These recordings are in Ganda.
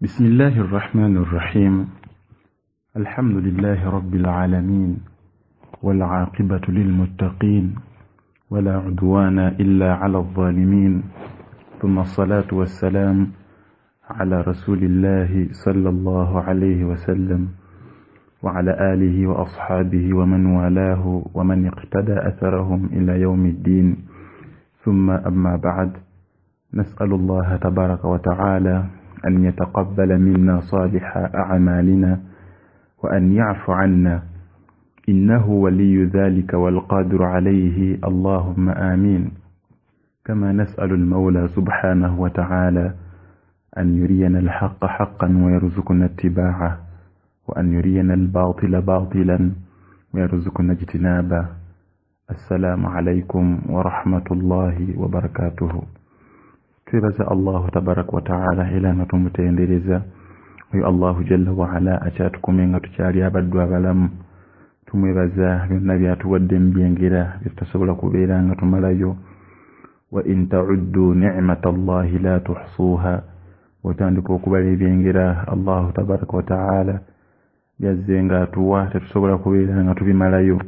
بسم الله الرحمن الرحيم. الحمد لله رب العالمين، والعاقبة للمتقين، ولا عدوان إلا على الظالمين، ثم الصلاة والسلام على رسول الله صلى الله عليه وسلم وعلى آله وأصحابه ومن والاه ومن اقتدى أثرهم إلى يوم الدين. ثم أما بعد، نسأل الله تبارك وتعالى أن يتقبل منا صالح أعمالنا وأن يعفو عنا، إنه ولي ذلك والقادر عليه، اللهم آمين. كما نسأل المولى سبحانه وتعالى أن يرينا الحق حقا ويرزقنا اتباعه، وأن يرينا الباطل باطلا ويرزقنا اجتنابه. السلام عليكم ورحمة الله وبركاته. Twebaza Allahu tabarak wa ta'ala ila nga tumutendereza oyo Allahu jalla wa ala akyatukumenga tukyali abaddu abalamu. Tumwebaza byonna byatuwadde mbyengera byetasobola kubeera nga tumalayo. Wa in ta'uddu ni'matallahi la tuhsuha, otandika okubala ebyengera Allahu tabarak wa ta'ala byazze nga atuwa tetusobola kubeera nga tubimalayo.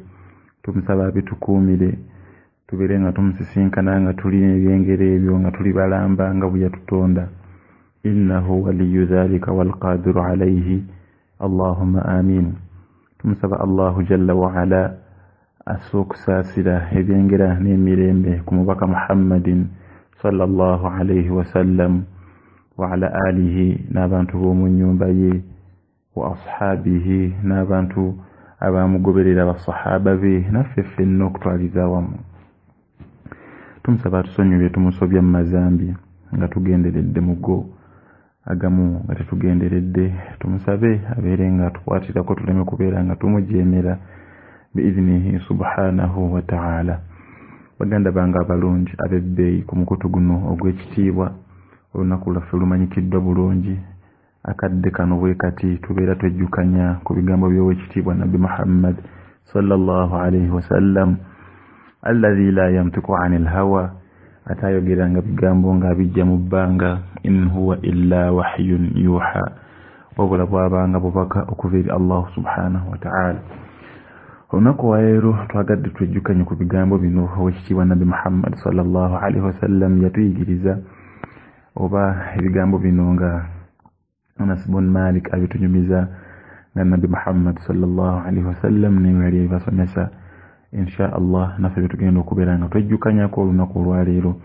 Tumusaba bitukuumire tubere nga tumusisinkana nga tuli ebyengere ebyo nga tuli balamba nga bwe yatutonda. Innahu waliyu dhalika walqadiru alayhi, Allahumma amin. Tumusaba Allahu jalla wa ala asookusaasira ebyengera n'emirembe ku mubaka Muhammadin sallallahu alayhi wasallam wa ala alihi, n'abantu b'omu nnyumba ye, wa ashabihi, n'abantu abamugoberera basahaba be, naffe ffenna okutwaliza wamu. Tumusaba tusonyiwe tumusobya mu mazambi nga tugenderedde mugo, agamu nga tetugenderedde. Tumusabe abeere nga tukwatirako tuleme kubeera nga tumujeemera biiznihi subhanahu wa ta'ala. Baganda bange abalungi ab'ebbeeyi ku mukutu guno ogw'ekitiibwa, olunaku lwaffe lumanyikiddwa bulungi. Akadde kano bwe kati tubeera twejjukanya ku bigambo by'owekitiibwa Nabbi Muhammad sallallahu alayhi wasallam, alladhi la yantiqu anil hawa, atayogeranga bigambo nga bijja mu bbanga. In huwa illa wahyun yuha, wabula bwabanga bubaka okuva eri Allah subhanahu wa ta'ala. Olunaku leero twagadde twejjukanye ku bigambo bino owekitiibwa Nabbi Muhammad sallallahu alayhi wasallam yatuyigiriza, oba ebigambo bino nga Anas bin Malik abitunyumiza nga Nabbi Muhammad sallallahu alayhi wasallam niwe yali abasomesa. Insha Allah naffe bitugenda okubeera nga twejjukanyako olunaku olwaleero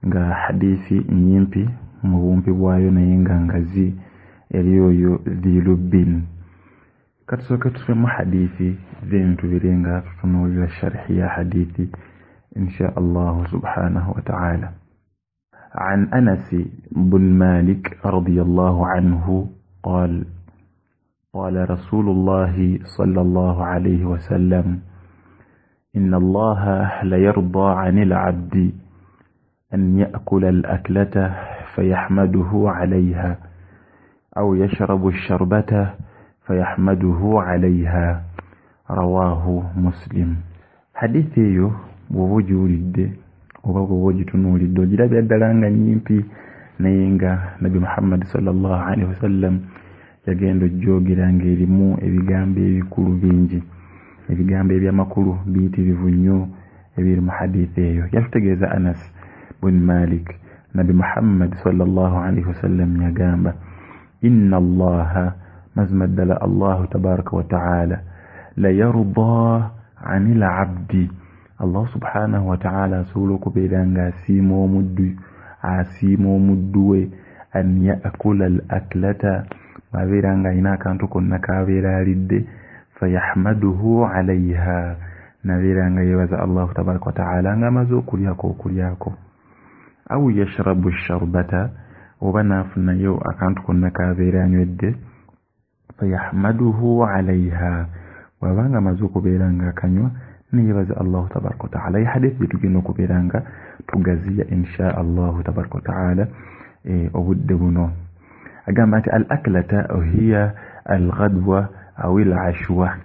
nga hadithi nyimpi mu bumpi bwayo naye nga ngazi eri oyo dhilubbin. Katusooke tusome hadithi then tubeere nga tutunuulira sharhi ya hadithi insha Allah subhanahu wa ta'ala. عن أنس بن مالك رضي الله عنه قال: قال رسول الله صلى الله عليه وسلم: إن الله ليرضى عن العبد أن يأكل الأكلة فيحمده عليها، أو يشرب الشربة فيحمده عليها. رواه مسلم. حديثي ووجود ووجدتنولد وجلب الدلانغ نيمبي نينغا نبي محمد صلى الله عليه وسلم yagenda ojjogera ng'erimu ebigambo ebikulu bingi, ebigambo ebyamakulu biyitirivu nnyo ebiri mu hadithi eyo. Yatutegeeza Anas bin Malik, Nabi Muhammad sallallahu alaihi wasallam yagamba: inna allaha, mazima ddala Allahu tabaraka wa ta'ala, la yarda anil abdi, Allah subhanahu wa ta'ala asobola okubeera nga asiima omuddu we, an yaakula al aklata, wabeera nga alina akantu konna kabeera alidde, fayahmaduhu alayha, nabeera nga yeebaza Allah tabaraka wa ta'ala nga amaze okulyako. Aw yashrabu sharbata, oba naafunayo akantu konna kabeera anywedde, fayahmaduhu alayha, wabanga amaze okubeera nga akanywa neyebaza Allah tabaraka wa ta'ala. Iyi hadith bitugenda okubeera nga tugaziya insha Allah tabaraka wa ta'ala obudde buno. Agamba nti al aklata hiya al ghadwa aw al ashwa.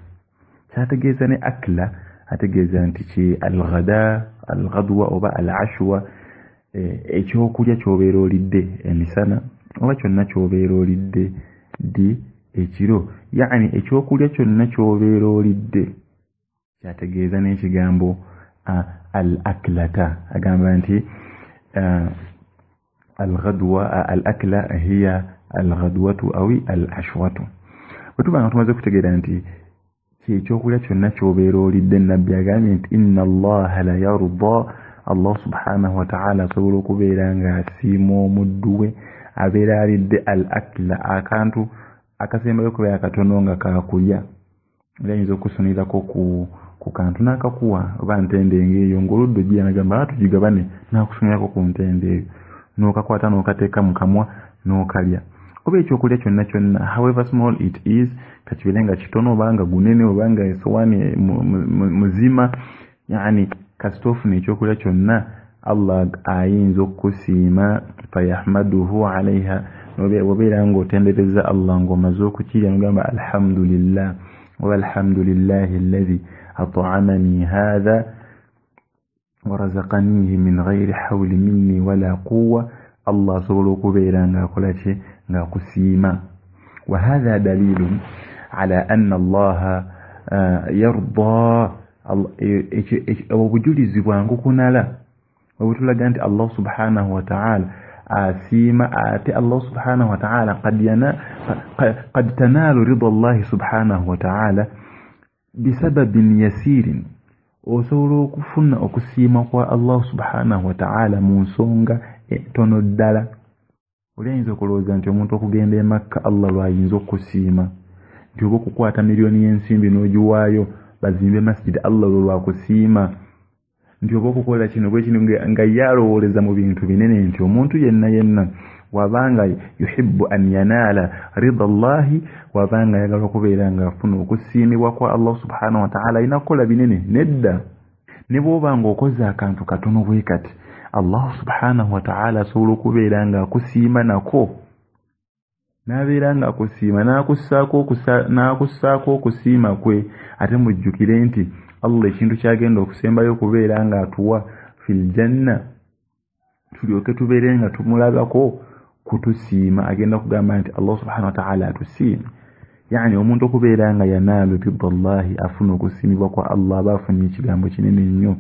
Kyategeeza ne akla ategeeza nti ki al ghadwa oba al ashwa, ekyokulya kyobeera olidde emisana oba kyonna ky'obeera olidde di ekiro, yani ekyokulya kyonna ky'obeera olidde. Kyategeeza n'ekigambo al-aklata, agamba nti al-akla hiya al-ghadwatu awi al-ashwatu. Bwe tuba nga tumaze kutegeera nti ekyokulya kyonna ky'obeera olidde, nabbi agambye nti inna allaha la yarda, Allah subhanahu wa ta'ala asobola okubeera ng'asiima omuddu we abeera alidde al-akla, akantu akasembayo kubeera katono nga kakulya. Era ayinza okusunirako ku kantu n'akakuwa oba ntende ng'eyo, ng'oludde ojja n'agamba tugigabane, n'akusunirako ku ntende eyo, n'okakwata n'okateeka mu kamwa n'okalya. Oba ekyokulya kyonna kyonna, however small it is, kakibeere nga kitono oba nga gunene oba nga esowaani muzima, yani kasita ofuna ekyokulya kyonna, Allah ayinza okusiima fayahmaduhu alaiha, obeera ng'otendereza Allah ng'omaze okukirya n'ogamba alhamdulillah wa alhamdulillahi alladhi at'amani hadha wa razaqanihi min ghayri hawli minni wala quwwa. Allah asobola okubeera ng'akola ki, ng'akusiima. Wa hadha dalilun ala anna Allah yarda, obujulizi bwangu kunala obutulaga nti Allah subhanahu wa ta'ala asiima, ate Allah subhanahu wa ta'ala qad tanalu ridha Allah subhanahu wa ta'ala bisababin yasirin, osobola okufuna okusiima kwa Allah subhanahu wa ta'ala mu nsonga tono ddala. Oli ayinza okulowooza nti omuntu okugenda e Makka Allah lwayinza okusiima, nti oba okukwata miliyoni y'ensimbi n'ogiwaayo bazimbe masjid Allah lwakusiima, nti oba okukola kino bwe kino nga yalowooleza mu bintu binene, nti omuntu yenna wabanga yuhibbu an yanala ridha Allahi, wabanga ayagala okubeera nga afuna okusiimibwa kwa Allah subhanahu wa ta'ala, ayina kukola binene. Nedda, ne bw'oba ng'okoze akantu katono bwe kati, Allah subhanahu wa ta'ala asobola okubeera nga akusiima nako, n'abeera nga akusiima n'akussaako okusiima kwe. Ate mujjukire nti Allah ekintu kyagenda okusembayo okubeera nga atuwa fil janna, tulyoke tubeere nga tumulabako kutusiima, agenda kugamba nti Allah subhanahu wa ta'ala atusiima. Yani omuntu okubeera nga yanaalu ridha Allahi, afuna okusiimibwa kwa Allah, bafunye ekigambo kinene nnyo.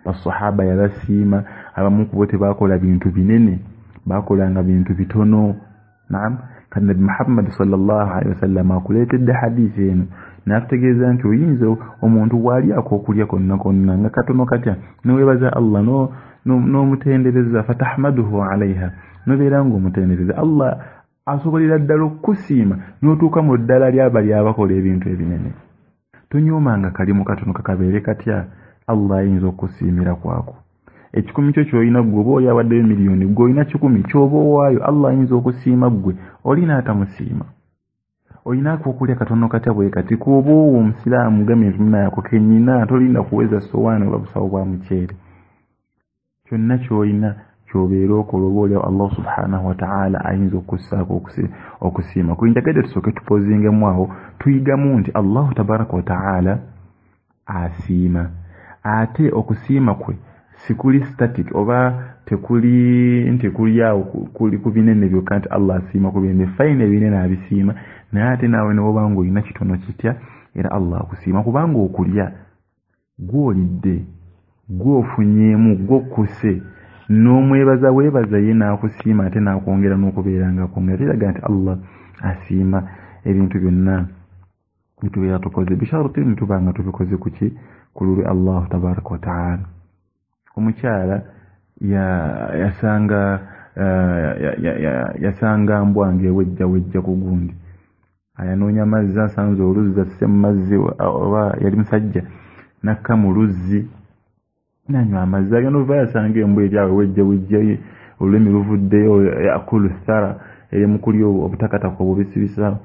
Basahaba yabasiima, abamu ku bo tebakola bintu binene, bakolanga bintu bitono. Naam, kandi Nabi Muhammad sallallahu alaihi wasallam akuleetedde hadiisi eno n'akutegeeza nti oyinza omuntu bw'alyako okulya konna konna nga katono katya, neweebaza Allah n'omutendereza, fatahmaduhu alaiha, nobeera ng'omutendereza, Allah asobolera ddala okukusiima n'otuuka mu ddala ly'abali abakola ebintu ebinene. Tonyoomanga kalimu katono kakabeere katya, Allah ayinza okukusiimira kwako. Ekikumi kyo ky'olina ggwe, oba oli awaddeyo miliyoni, ggwe olina 10 ky'oba owaayo, Allah ayinza okusiima ggwe, olina atamusiima. Olinaako okulya katono katya bwe kati, kuba owo omusiraamu gamye entumina yako kenyina, tolinda kuweza sowaani oba busawo bwa muceere. Kyonna ky'olina ky'obeera okola, oba olyawo Allah subhanahu wa ta'ala ayinza okussaako okusiima. Kulinjagade tusooke tupozingemu awo, tuyigamu nti Allah tabaraka wa ta'ala asiima. Ate okusiima kwe sikuli static, oba tekuli awo kuli ku binene byokka nti Allah asiima ku binene. Fayina ebinene abisiima, naye ate naawe newoba ng'olina kitono kitya, era Allah akusiima, kubanga okulya gw'olidde, gw'ofunyeemu, gw'okkuse, n'omwebaza weebaza ye n'akusiima, ate n'akwongera n'okubeera nga akwongera. Kiraga nti Allah asiima ebintu byonna bitubeera tukoze, bisharuti nituba nga tubikoze kuki, ku lulwe Allah tabaraka wa ta'ala. Omukyala yasanga mbwa ng'ewejja ku gundi, ayanoonya amazzi, asanze oluzzi asise mu mazzi, oba yali musajja, nakka mu luzzi nanywa amazzi, agenda ova yasanga embwa eri awo wejja olulimi luvuddeyo, yakulu thara, eri mu kulya obutakataka obubisibisa.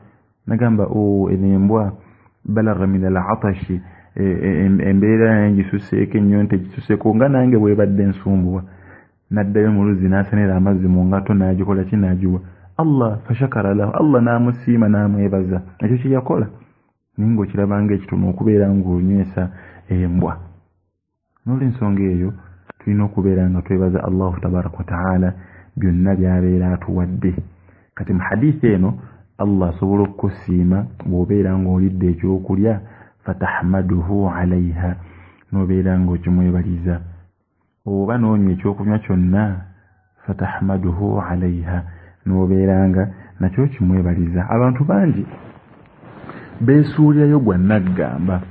Nagamba eno embwa balagha min al-atashi, embeera ngisuseeko, ennyonta gisuseeko nga nange bwebadde ensumbuwa. Naddayo mu luzzi n'asenera amazzi mu ngato, n'agikola ki, n'agiwa Allah. Fashakara lahu, Allah n'amusiima n'amwebaza. Ekyo kye yakola naye ng'okirabanga ekitono okubeera ng'onywesa embwa. N'olw'ensonga eyo tulina okubeera nga twebaza Allah tabaraka wa ta'ala byonna by'abeera atuwadde. kati mu hadithi eno Allah asobola okukusiima bw'obeera ng'olidde ekyokulya fatahmaduhu alayha n'obeera ng'okimwebaliza oba n'onywa ekyokunywa kyonna fatahmaduhu alayha n'obeera nga nakyo kimwebaliza. Abantu bangi beesuulirayo gwa naggamba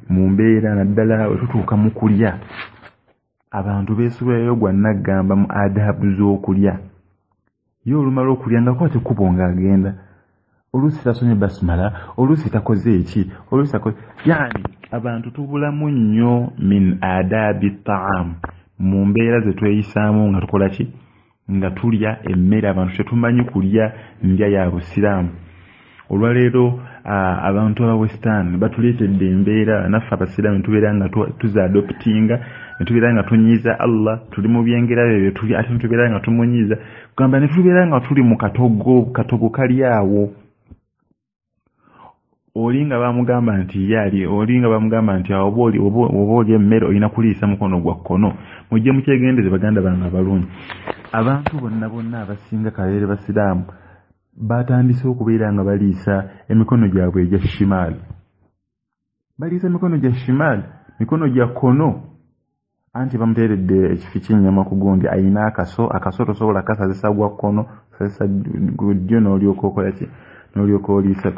mu mbeera naddala we tutuuka mu kulya. Abantu beesuulirayo gwa naggamba mu adabu z'okulya. Ye olumala okulya nga kwate kubo ng'agenda oluusi tasomye basmala, oluusi takoze eki, oluusi takoze yani abantu tubulamu nnyo min adabi ta'am mu mbeera ze tweyisaamu nga tukola ki nga tulya emmere abantu tetumanyi kulya ndya ya busiraamu. Olwaleero abantu aba western batuleetedde embeera naffe abasiraamu tubeera nga tuzaadoptinga netubeera nga tunyiiza Allah tuli mu byengera bye tuli ate tubeera nga tumunyiiza kugamba ne tubeera nga tuli mu katogo kali awo. Olinga bamugamba nti yali olinga bamugamba nti oba oli emmere olina kuliisa mukono gwa kkono mujje mukyegendeze baganda bange abalungi. Abantu bonna abasinga kaleere basiraamu batandise okubeera nga baliisa emikono gyabwe egya shimaali. Baliisa emikono gya shimaali, mikono gya kkono anti bamuteeredde ekifi ky'ennyama ku gundi ayina akaso tosobola kasazisa gwa kkono sasa ddyo n'olyoka okola ki n'olyoka oliisa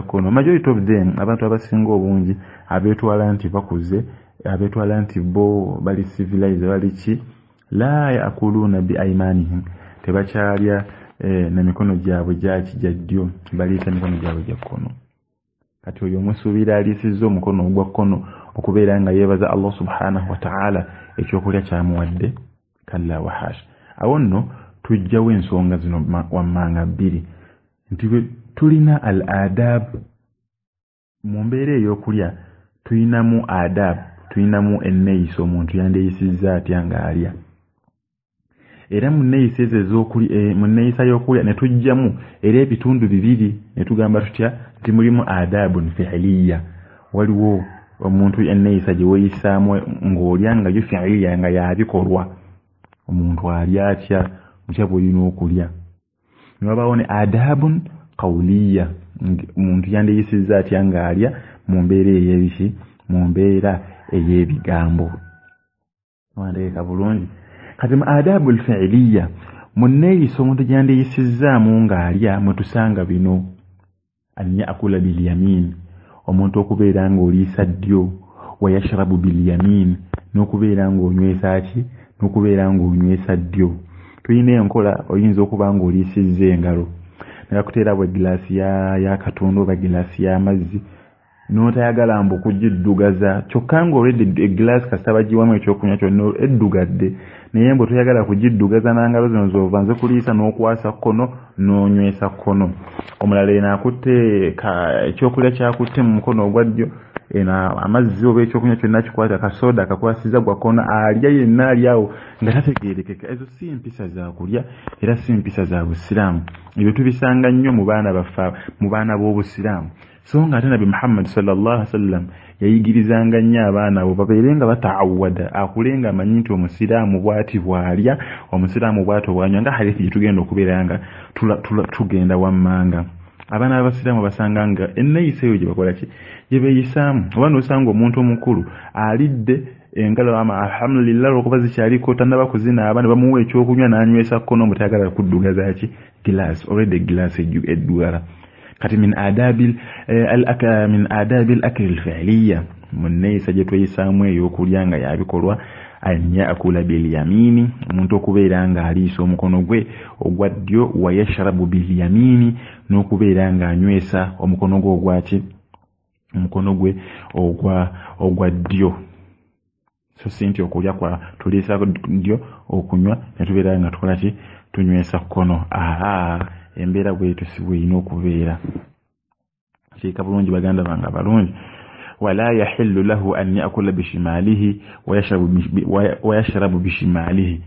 kkono. Majority of them abantu abasinga obungi abeetwala nti bakuze abeetwala nti bo bali civilized bali ki la yaakuluuna bi aymanihim tebakyalya na mikono gyabwe gya ddyo baliisa mikono gyabwe gya kkono. Kati oyo omusuubira aliisizza omukono ogwa kkono okubeera nga yeebaza Allah subhanahu wa ta'ala ekyokulya kyamuwadde kalla wa hash. Awo nno tujjawo ensonga zino wammanga bbiri nti tulina al adab mu mbeera ey'okulya tulinamu adab tulinamu enneeyisa omuntu yandeeyisizza atya ng'alya era mu nneeyisa ezo ez'okuli mu nneeyisa y'okulya ne tujjamu era ebitundu bibiri ne tugamba tutya nti mulimu adabun fi'liya waliwo omuntu enneeyisa gye weeyisaamu ng'olya nga yo fi'liya nga yabikolwa omuntu alya atya mutya bw'olina okulya. Ne wabaawo ne adabun qawliya omuntu yandeeyisizza atya ng'alya mu mbeera ey'ebiki mu mbeera ey'ebigambo. Wandeeka bulungi. Kati mu adabu al-fi'liya mu nneeyisa omuntu gyandeeyisizzaamu ng'alya mwe tusanga bino an yaakula bil yamin omuntu okubeera ng'oliisa ddyo wa yashrabu bil yamin n'okubeera ng'onywesa ki n'okubeera ng'onywesa ddyo. Tulina enkola oyinza okuba ng'oliisizza engalo nekakuteera bwe gilaasi ya katundu oba gilaasi y'amazzi n'otayagala mbu okugiddugaza kyokka ng'olwedde egilaasi kasita bagiwamu ekyokunywa kyonna eddugadde naye mbu toyagala kugiddugaza n'angalo zino z'ova nze kuliisa n'okwasa kkono n'onywesa kkono. Omulala eno akutte ekyokulya kyakutte mu mukono ogwa ddyo amazzi oba ekyokunywa kyonna kikwata kasoda akakwasiza gwa kkono alya yenna ali awo nga tategeerekeka. Ezo si mpisa za kulya era si mpisa za busiraamu. Ebyo tubisanga nnyo mu baana baffe mu baana b'obusiraamu. So nga ate Nabi Muhammad sallallahu alaihi wasallam yayigirizanga nnyo abaana abo babeere nga bataawada akule nga amanyi nti omusiraamu bw'ati bw'alya omusiraamu bw'ati bw'anywa nga hadithi gye tugenda okubeera nga tugenda wammanga. Abaana b'abasiraamu basanga nga enneeyisa eyo gye bakola ki gye beeyisaamu. Oba n'osanga omuntu omukulu alidde engalo alhamdulillah olwokuba zikyaliko tannaba kuzinaaba ne bamuwa ekyokunywa n'anywesa kkono mutayagala kuddugaza ki gilaasi olwedde gilaasi eddugala. Kati min adabil akli al-fi'liya mu nneeyisa gye tweyisaamu ey'okulya nga yabikolwa an yaakula bil yamini omuntu okubeera nga aliisa omukono gwe ogwa ddyo wa yashrabu bil yamini n'okubeera nga anywesa omukono gwe ogwaki omukono gwe ogwa ddyo. So si nti okulya kwa tuliisa ddyo okunywa ne tubeera nga tukola ki tunywesa kkono. Embeera bwetyo si bweyina okubeera. Kiika bulungi baganda bange abalungi. Wala yahillu lahu an yaakula bishimalihi wa yashrabu bishimalihi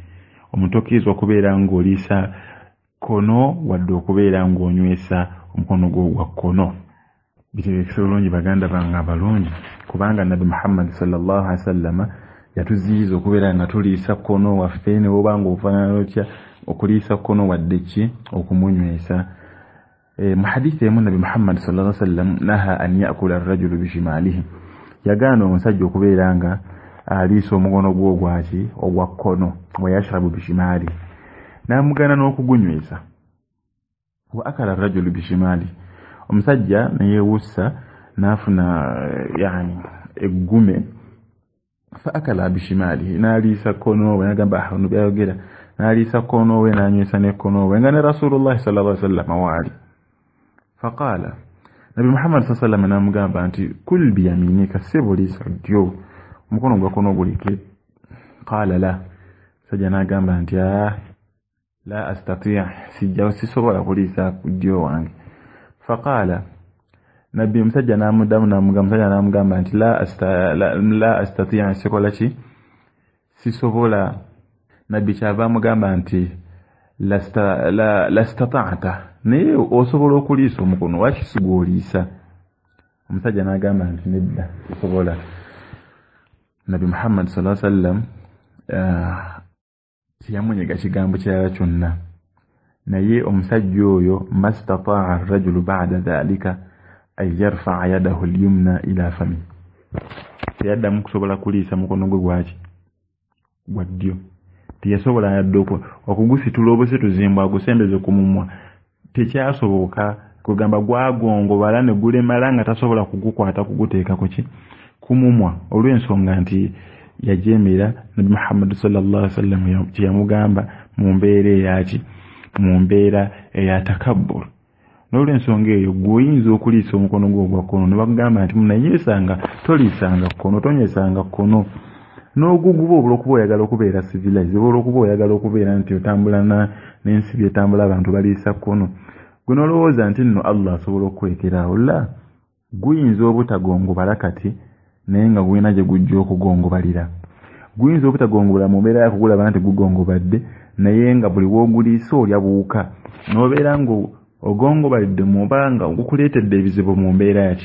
omuntu okkirizwa okubeera ng'oliisa kkono wadde okubeera ng'onywesa omukono gwo ogwa kkono. Bitegeekese bulungi baganda bange abalungi kubanga Nabi Muhammad sallallahu alaihi wasallam yatuziyiza okubeera nga tuliisa kkono waffe ne bw'oba ng'ofaanana otya okuliisa kkono wadde ki okumunywesa. Mu hadithi emu Nabi Muhammad sallallahu alaihi wasallam naha an yakula ar-rajulu bishimalihi, yagaana omusajja okubeera nga aliisa omukono gwe ogwa kkono, wa yashrabu bishimali, n'amugaana n'okugunywesa. Wa akala ar-rajulu bishimali, omusajja neyeewussa n'afuna eggume, fa akala bishimali, n'aliisa kkono we, n'agamba ahunu byayogera, n'aliisa kkono we n'anywesa n'ekkono we nga ne Rasulullah sallallahu alaihi wasallam waali. Faqala, Nabi Muhammad sallallahu alaihi wasallam n'amugamba nti kul biyaminika, sibuliisa ddyo, omukono gwa kkono gulike. Qala la, sajja n'agamba nti la astati', sisobola kuliisa ku ddyo wange. Faqala, Nabi musajja n'amugamba nti la astati', sikola ki, sisobola. Nabi kyava amugamba nti lastata'ta, naye osobola okuliisa omukono, waki sigwoliisa? Omusajja n'agamba nti nedda, sisobola. Nabi Muhammad sallallahu alaihi wasallam tiyamunyega kigambo kirala kyonna, naye omusajja oyo mastata'a ar-rajulu ba'da dhalika ay yarfa'a yadahu al-yumna ila fami, teyaddamu kusobola kuliisa mukono gwe gwa ddyo. Teyasobola yadde okugusitula obusituzimbwa agusembeze ku mumwa, tekyasoboka. Kugamba gwagongobala ne gulemala nga tasobola kugukwata kuguteeka ku mumwa, olw'ensonga nti yajeemera Nabi Muhammad sallallahu alaihi wasallam kyeyamugamba mu mbeera eya takabbur. N'olw'ensonga eyo gw'oyinza okuliisa omukono gwo ogwa kkono ne bagamba nti munanywesanga, toliisanga kkono, tonywesanga kkono. N'oguguba obula okuba oyagala okubeera civilized, obula okuba oyagala okubeera nti otambula n'ensi byetambula abantu baliisa kkono, gwe n'olowooza nti nno Allah asobola okwekeraawo. La, guyinza obutagongobala kati, naye nga gulina gye gujja okugongobalira. Guyinza obutagongobala mu mbeera yakugulaba nti gugongobadde, naye nga buli w'oguliisa olya buwuka, n'obeera nga ogongobalidde muba nga gukuleetedde ebizibu mu mbeera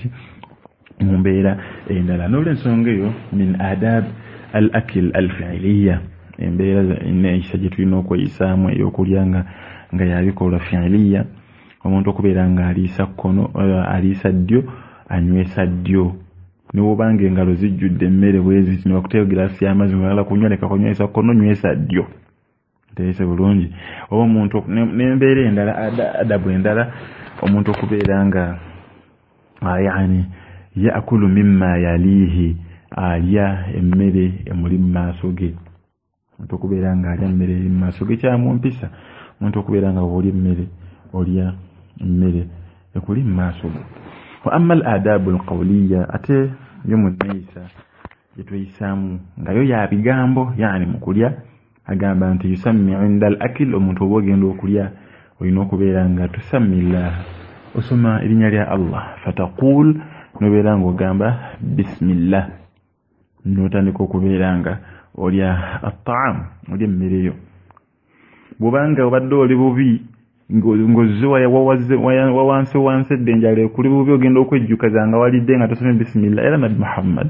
endala. N'olw'ensonga eyo min adab al-akil al-fi'liya, embeera n'ekisa gye tulina okweyisaamu ey'okulya nga yabikola fi'liya, omuntu okubeera nga aliisa kkono, aliisa ddyo, anywesa ddyo. Niwobanga engalo zijjudde emmere bweziti ne bakuteeka giraasi y'amazzi ng'agala kunywa, leka kunywesa kkono, nywesa ddyo. Nteese bulungi. Oba omuntu n'embeera endala, adabu endala, omuntu okubeera nga yaakulu mimma yalihi, alya emmere emuli mu maaso ge. Omuntu okubeera nga alya emmere eri mu maaso ge kyamu mpisa. Omuntu okubeera nga olya emmere ekuli mu maaso ge. Wa amma al-adabu al-qawliya, ate yo mu nneeyisa gye tweyisaamu nga yo ya bigambo, mu kulya, agamba nti yusammi inda al-akil, omuntu oba ogenda okulya olina okubeera nga tusammillah, osoma erinnya lya Allah, fataqul, nobeera nga ogamba bismillah, n'otandika okubeera nga olya at-ta'am, olya emmere yo. Bw'obanga obadde oli bubi ng'ozze wawanse eddenjala kuli bubi, ogenda okwejjukaza nga walidde nga tosomye bismillah. Era Nabi Muhammad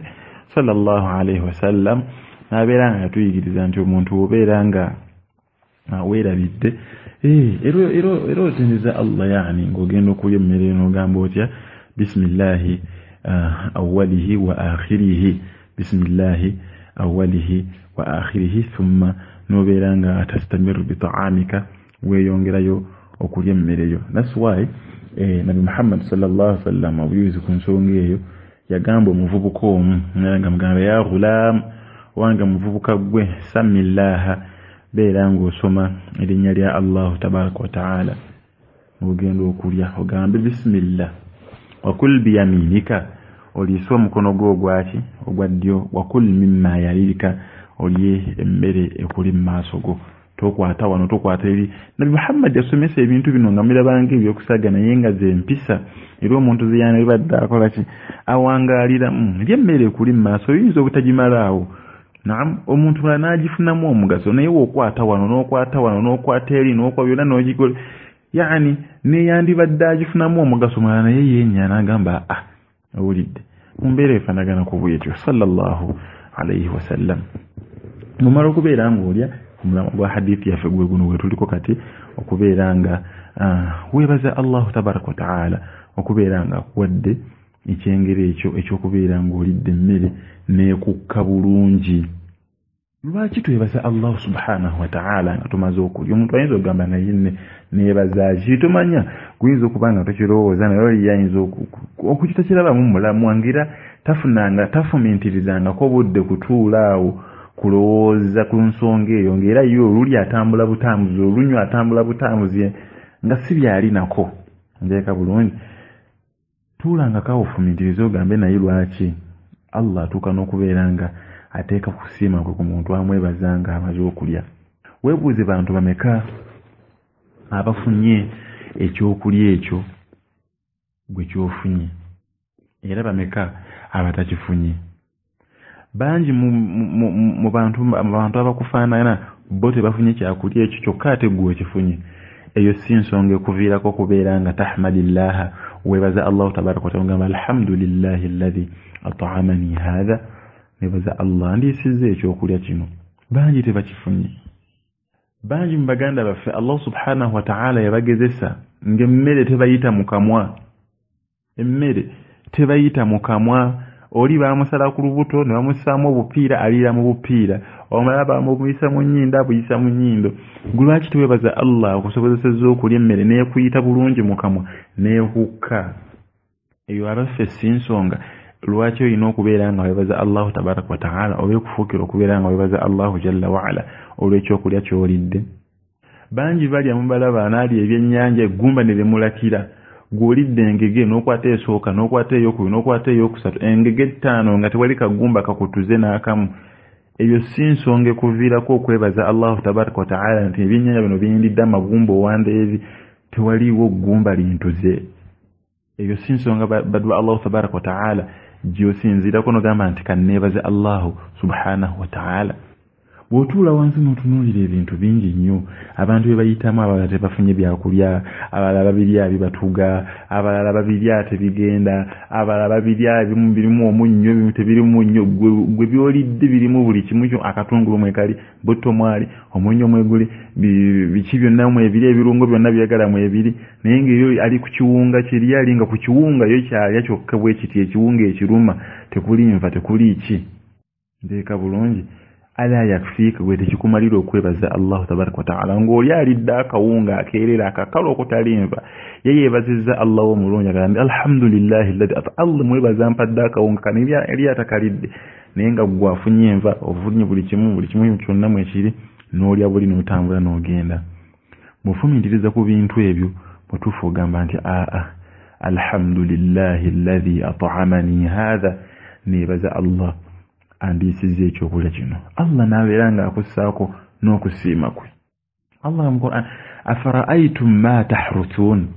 sallallahu alaihi wasallam n'abeera nga tuyigiriza nti omuntu obeera nga weerabidde era otendereza Allah, ng'ogenda okulya emmere n'ogamba otya bismillahi awwalihi wa akhirihi, bismillahi awwalihi wa akhirihi, thumma n'obeera nga tastamiru bita'amika, weeyongerayo okulya emmere yo. That's why Nabi Muhammad sallallahu alaihi wasallam obuyuzi ku nsonga eyo yagamba omuvubuka omu, nga mugamba ya ghulam, wanga muvubuka gwe, samillaha, beera ng'osoma erinnya lya Allah tabaraka wa ta'ala ng'ogenda okulya, ogambe bismillah, wakul biyaminika, oliisa omukono gwo ogwa ddyo, wakul mimma yalika, olye emmere ekuli mu maaso go, tokwata wano tokwata eri. Nabi Muhammad yasomesa ebintu bino nga mirabanga ebyokusaga naye nga ze mpisa, era omuntu ziyana libadde akola ki, awangaalira ly'emmere ekuli mu maaso, oyinza obutagimalaawo. Naam, omuntu n'agifunamu omugaso, naye wokwata wano n'okwata wano n'okwata eri n'okwa byonna n'ogikola, neyandibadde agifunamu omugaso mulala, naye yeenya n'agamba owulidde mu mbeera efaanagana ku bwetyo sallallahu alaihi wasallam. Mumala okubeera ng'olya gwa hadithi yaffe gwe guno we tuliko kati okubeera nga weebaza Allahu tabaraka wa taala okubeera nga akuwadde ekyengere ekyo ekyokubeera ng'olidde emmere neekukka bulungi. Lwaki twebaza Allah subhanahu wa ta'ala nga tumaze okulya? Omuntu ayinza okugamba naye neebaza ki? Tomanya, guyinza okuba nga tokirowooza naye oli yayinza okukitakirabamu mulamu wangira tafumintirizangako budde kutuula awo kulowooza ku nsonga eyo ng'era yo oluli atambula butambuzi olunywa atambula butambuzi nga si byali nako. Njeeka bulungi tuulangako ofumintiriza ogambe naye lwaki Allah atuuka n'okubeera nga ateeka kusiima kwe ku muntu amwebaza nga amaze okulya. Weebuuze bantu bameka abafunye ekyokulya ekyo gwe kyofunye era bameka abatakifunye? Bangi mu bantu abakufaanana bo tebafunye kyakulya ekyo kyokka ate gwe okifunye. Eyo si nsonga ekuviirako okubeera nga tahmadillaha weebaza Allahu tabaraka wa taala ngamba alhamdulillahi alladhi at'amani hadha, nebaza Allah ndiisizza ekyokulya kino. Bangi tebakifunye. Bangi mu baganda baffe Allah subhanahu wa ta'ala yabagezesa ng'emmere tebayita mu kamwa. Emmere tebayita mu kamwa. Oli baamusala ku lubuto ne bamusaamu obupiira aliira mu bupiira, omulala bamubuyisa mu nnyindo abuyisa mu nnyindo. Lwaki teweebaza Allah okusobozesezza okulya emmere neekuyita bulungi mu kamwa neekukka? Eyo abaffe si nsonga. Lwaki olina okubeera nga weebaza Allahu tabaraka wa ta'ala oba okufuukira okubeera nga weebaza Allahu jalla wa ala olw'ekyokulya ky'olidde? Bangi balya mubalaba anaalya ebyennyanja eggumba ne limulakira. Gw'olidde engege n'okwata esooka n'okwata eyokubiri n'okwata eyokusatu engege ttaano nga tewali kagumba kakutuze n'akamu. Eyo si nsonga ekuviirako okwebaza Allahu tabaraka wa ta'ala nti ebyennyanja bino biyindidde amagumba owanda ebi tewaliiwo ggumba lintuze. Eyo si nsonga badwa Allahu tabaraka wa ta'ala gy'osinziirako n'ogamba nti kanneebaza Allahu subhanahu wa ta'ala. Bw'otuula wansi n'otunuulira ebintu bingi nnyo abantu bye bayitamu, abalala tebafunye byakulya, abalala babirya bibatuga, abalala babirya tebigenda, abalala babirya ebimu birimu omunnyo ebimu tebirimu munnyo. Gwe byolidde birimu buli kimu kyo, akatungulu mwekali, butto mwali, omunnyo mweguli, biki byonna mwebiri, ebirungo byonna byagala mwebiri. Naye ng'eyo ali ku kiwunga kirya ali nga ku kiwunga yo kyalya kyokka bwe kiti ekiwunga ekiruma tekuli nva tekuli ki. Nteeka bulungi. Ala yakfiika gwe tekikumalira okwebaza Allahu tabaraka wa ta'ala ng'oli alidde akawunga akeerera akakala okutali nva ye yeebazizza Allah omulungi agambye alhamdulillahi alladhi Allah mwebaza mpadde akawunga kano eri atakalidde naye nga gwe afunye enva ofunye buli kimu kyonna mwekiri n'olya buli n'otambula n'ogenda. Bw'ofumintiriza ku bintu ebyo bw'otuufa ogamba nti alhamdulillahi alladhi at'amani hadha, neebaza Allah andiisizza ekyokulya kino. Allah n'abeera ng'akussaako n'okusiima kwe. Allah mu Qur'an afara'aytum ma tahruthun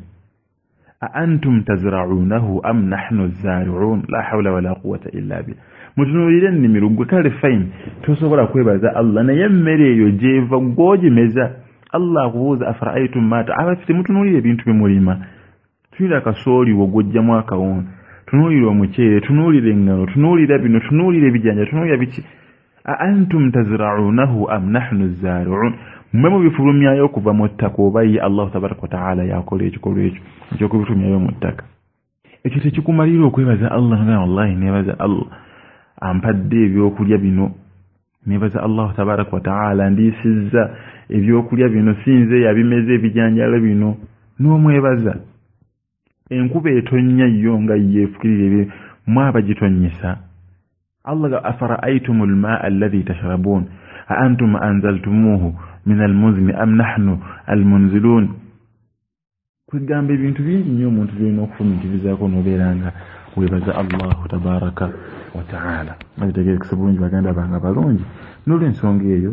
a antum tazra'unahu am nahnu az-zari'un la hawla wala quwwata illa billah. Mutunuulire ennimiro gwe kale fine tosobola kwebaza Allah naye emmere eyo gy'eva gw'ogimeza. Allah akubuuza afara'aytum ma abafite mutunuulire ebintu bimulima. Tunuulira kasooli wogojjamu akawunga, tunuulire omuceere, tunuulire engano, tunuulire bino, tunuulire ebijanja, tunuulire biki. A antum tazra'unahu am nahnu az-zari'un. Mmwe mubifulumyayo okuva mu ttaka oba ye Allah tabaraka wa ta'ala yakola ekikolwa ekyo eky'okubifulumyayo mu ttaka. Ekyo tekikumalira okwebaza Allah nga wallahi neebaza Allah ampadde ebyokulya bino, neebaza Allah tabaraka wa ta'ala ndiisizza ebyokulya bino, sinze yabimeze ebijanjalo bino, n'omwebaza. Enkuba etonnya yo nga yeefukirire mwabagitonnyesa. Allah afara'aytumul maa'a alladhi tashrabun a antum anzaltumuhu min almuzni am nahnu almunzilun. Kwegamba ebintu bingi nnyo omuntu byolina okufumintirizaako n'obeera nga weebaza Allahu tabaraka wa ta'ala. Bagitegeerekese bulungi baganda bange balungi. N'olw'ensonga eyo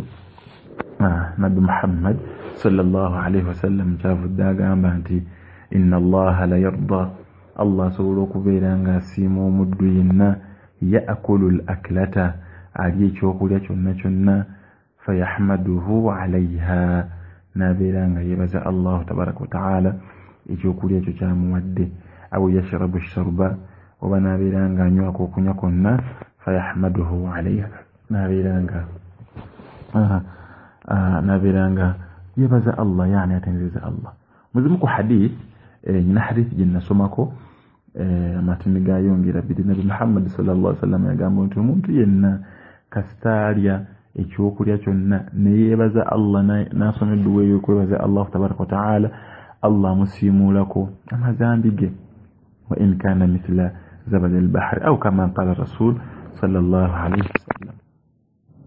Nabbi Muhammad sallallahu alayhi wasallam kyavudde agamba nti inna Allaha la yarda, Allah asobola okubeera ng'asiima omuddu yenna ya'kulu al-aklata, alya ekyokulya kyonna kyonna, fayahmaduhu alayha, n'abeera nga yeebaza Allahu tabaraka wa ta'ala ekyokulya ekyo kyamuwadde. Aw yashrabu sharba, oba n'abeera nga anywako okunywa kwonna, fayahmaduhu alayha, n'abeera nga nabiranga yebaza Allah yani atendereza Allah muzimu ku hadith nyina hadith jenna somako matini gayongera bidi nabi Muhammad sallallahu alaihi wasallam yagamba nti omuntu yenna kastalya ekyokulya kyonna neyebaza Allah nasomedduwa eyo kwebaza Allah tabaraka wa taala Allah musiimulako amazambi ge wa in kana mithla zabad al-bahr aw kama qala rasul sallallahu alaihi wasallam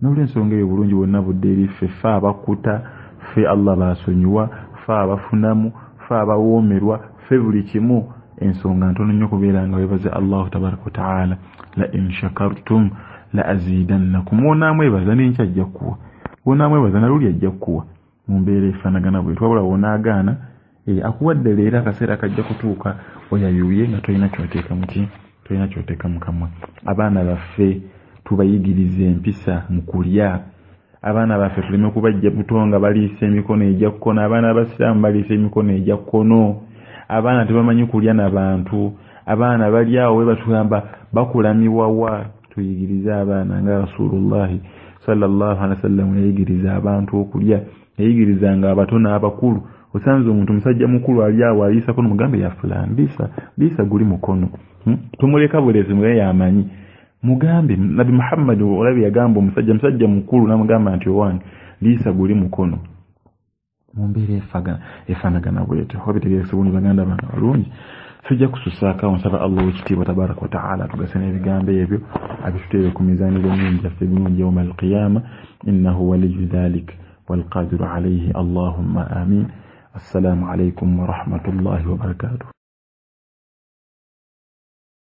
nuli ensonga eyo bulungi bonna budde eri ffe abakuta ffe Allah basonyiwa ffe abafunamu ffe abawoomerwa ffe buli kimu ensonga ntono nnyo kubeera nga webaza Allah tabaraka wa taala la in shakartum la azidannakum wonamwebaza n'enkya ajja kuwa wonamwebaza naluli ajja kuwa mu mbeera efaanagana bwe twabula wonaagaana akuwadde leero akaseera kajja kutuuka oyayuye nga tolina kyoteeka muki tolina kyoteeka mu kamwa abaana baffe tubayigiriza empisa mu kulya abaana baffe tuleme kubajja butonga baliisa emikono ejja kkono abaana abasiraamu baliisa emikono ejja kkono abaana tebamanyi kulya n'abantu abaana bali awo we batugamba bakulamibwa wa tuyigirize abaana nga Rasulullahi sallallahu alaihi wasallam yayigiriza abantu okulya yayigirizanga abato n'abakulu osanze omuntu musajja mukulu ali awo aliisa kono mugambe ya fulani bisa guli mukono tumuleka bulezi mwe yamanyi mugambe nabi Muhammad olabi yagamba musajja mukulu namugamba nti owange liisa guli mukono mumbere efanagana bwete hobitege sabuni baganda bana balungi tujja kususaaka onsaba Allah wekitiibwa tabaraka wa taala tugasene ebigambo ebyo abituteebe ku mizaani z'emirimu gyaffe ebirungi yawma alqiyama innahu waliyu dhalik walqadiru alayhi allahumma amin. Assalamu alaikum wa rahmatullahi wa barakatuh.